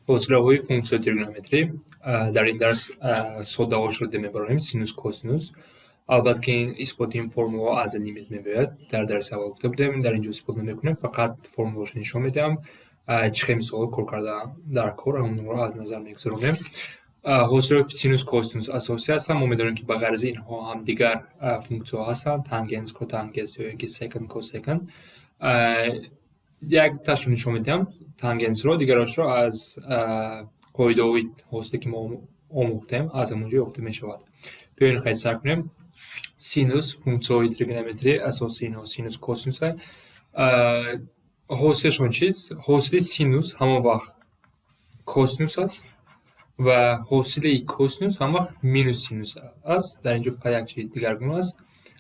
حاصله‌های فونکسیون تریگونومتری در این درس ساده شده می‌بریم سینوس کوسینوس. البته که این اثبات این فرمولا از لیمیت می‌باید در درس اول گفته بودیم، در اینجا اثبات نمی‌کنیم، فقط فرمولاش نشون میدم. چه مثال کار کردم در کار اون رو از نظر می‌گذاریم. حاصل سینوس کوسینوس اساسی هستن. ما می‌دونیم که به غرض اینها هم دیگر فونکسیون هستن، تانگنس کوتانگنس یا اینکه سکند کوسکند. یک تشریح نشون میدم تانگنس رو، دیگرش رو از قاعده‌های حاصلی که ما آموختیم از اونجا یافته می‌شود. بیاین خیلی سر کنیم. سینوس فونکسیون تریگونومتری اساسی اینها سینوس کوسینوس است. حاصلشون چیست؟ حاصل سینوس همان وقت کوسینوس است و حاصل کوسینوس هم وقت مینوس سینوس است. در اینجا فقط یک چیز دیگرگونه است،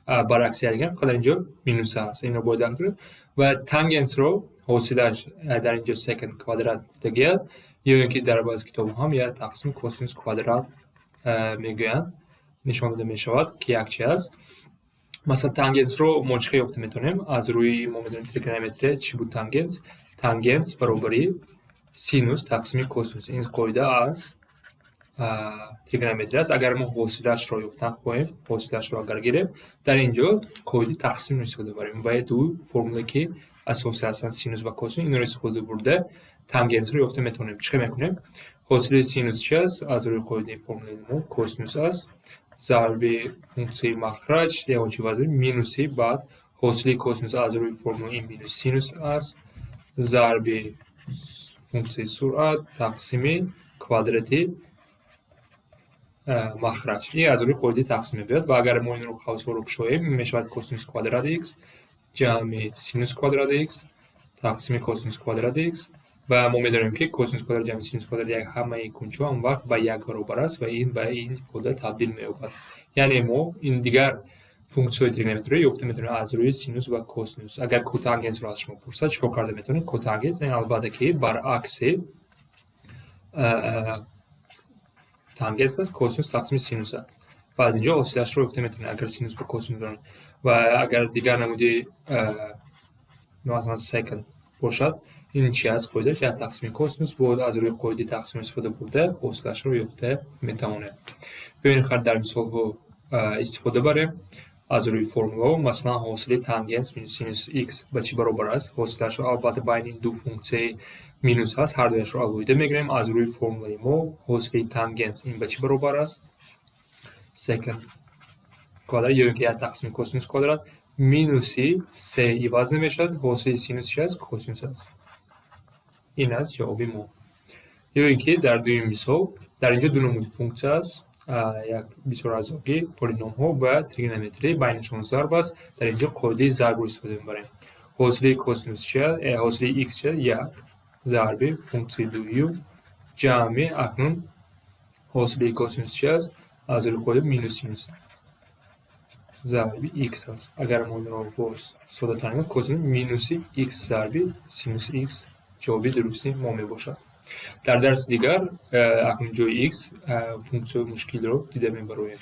برعکس دیگر فقط در اینجا مینوس است. این رو باید درک کنیم. و تانگنس رو حاصلش در اینجا سکند کوادرات گفتگی است، یا اینکه در بعضی کتاب هم یا تقسیم کوسینوس کوادرات میگویند، نشان داده میشود که یک چیز است. مثلا تانگنس رو ما چه یافته میتونیم؟ از روی ما میدونیم تریگونومتری چی بود تانگنس؟ تانگنس برابری سینوس تقسیم کوسینوس. این قاعده از تریگونومتری است. اگر ما حاصلش رو یافتن خواهیم، حاصلش رو اگر گیریم، در اینجا قاعده تقسیم استفاده بریم و دو فرموله که اساسی هستن سینوس و کوسینوس این رو استفاده برده تانگنس رو یافته میتونیم. چه میکنیم؟ حاصل سینوس چی است؟ از روی قاعده فرموله ما کوسینوس است ضرب فونکسیون مخرج یا اون چی واسه مینوسی، بعد حاصل کوسینوس از روی فرمول این مینوس سینوس است ضرب فونکسیون سرعت تقسیم کوادراتی مخرج. این از روی قاعده تقسیم بیاد و اگر ما این رو قوس رو بشویم میشود کوسینوس کوادرات x جمع سینوس کوادرات x تقسیم کوسینوس کوادرات x و ما می‌دانیم که کوسینوس کوادرات جمع سینوس کوادرات یک همه کنچو هم وقت به یک برابر است و این به این ifade تبدیل می‌یابد. یعنی ما این دیگر فونکسیون تریگونومتری یافته می‌تونیم از روی سینوس و کوسینوس. اگر کوتانگنس رو از شما پرسد چیکار کرده می‌تونید؟ کوتانگنس این البته که برعکس تانگنس است، کوسینوس تقسیم سینوس است. و از اینجا حاصلش رو یافته می‌تونید اگر سینوس و کوسینوس دارن. و اگر دیگر نمودی مثلا سکند باشد، این چی از قاعدهش یا تقسیم کوسینوس بود از روی قاعده تقسیم استفاده برده حاصلش رو یافته میتونه. ببینید خیلی در مثال ها استفاده بریم از روی فرمولا. مثلا حاصل تانگنس مینوس سینوس x به چی برابر است؟ حاصلش رو البته بین این دو فونکسی مینوس هست، هر دویش رو الگوریتم میگیریم. از روی فرمولای ما حاصل تانگنس این به چی برابر است؟ سکند کوادرات یا اینکه تقسیم کوسینوس کوادرات مینوسی 3 عوض نمیشد، حاصل سینوس چی است؟ کوسینوس است. این از جواب ما. یا اینکه در دوی مثال در اینجا دو نمود فونکسی است، یک بسیار ازاگی پولینوم ها و تریگونومتری بینشون ضرب است. در اینجا قاعده ضرب رو استفاده می‌بریم. حاصل کوسینوس چی است؟ حاصل x چی است؟ یک ضرب فونکسی دویو جمع اکنون حاصل کوسینوس چی است؟ از روی قاعده مینوس سینوس ضرب x است. اگر ما رو باز ساده تر کنیم کوسینوس مینوس x ضرب سینوس x جوابی درستی ما می باشد. در درس دیگر اکنون جای x فونکسیون مشکل رو دیده می‌بریم.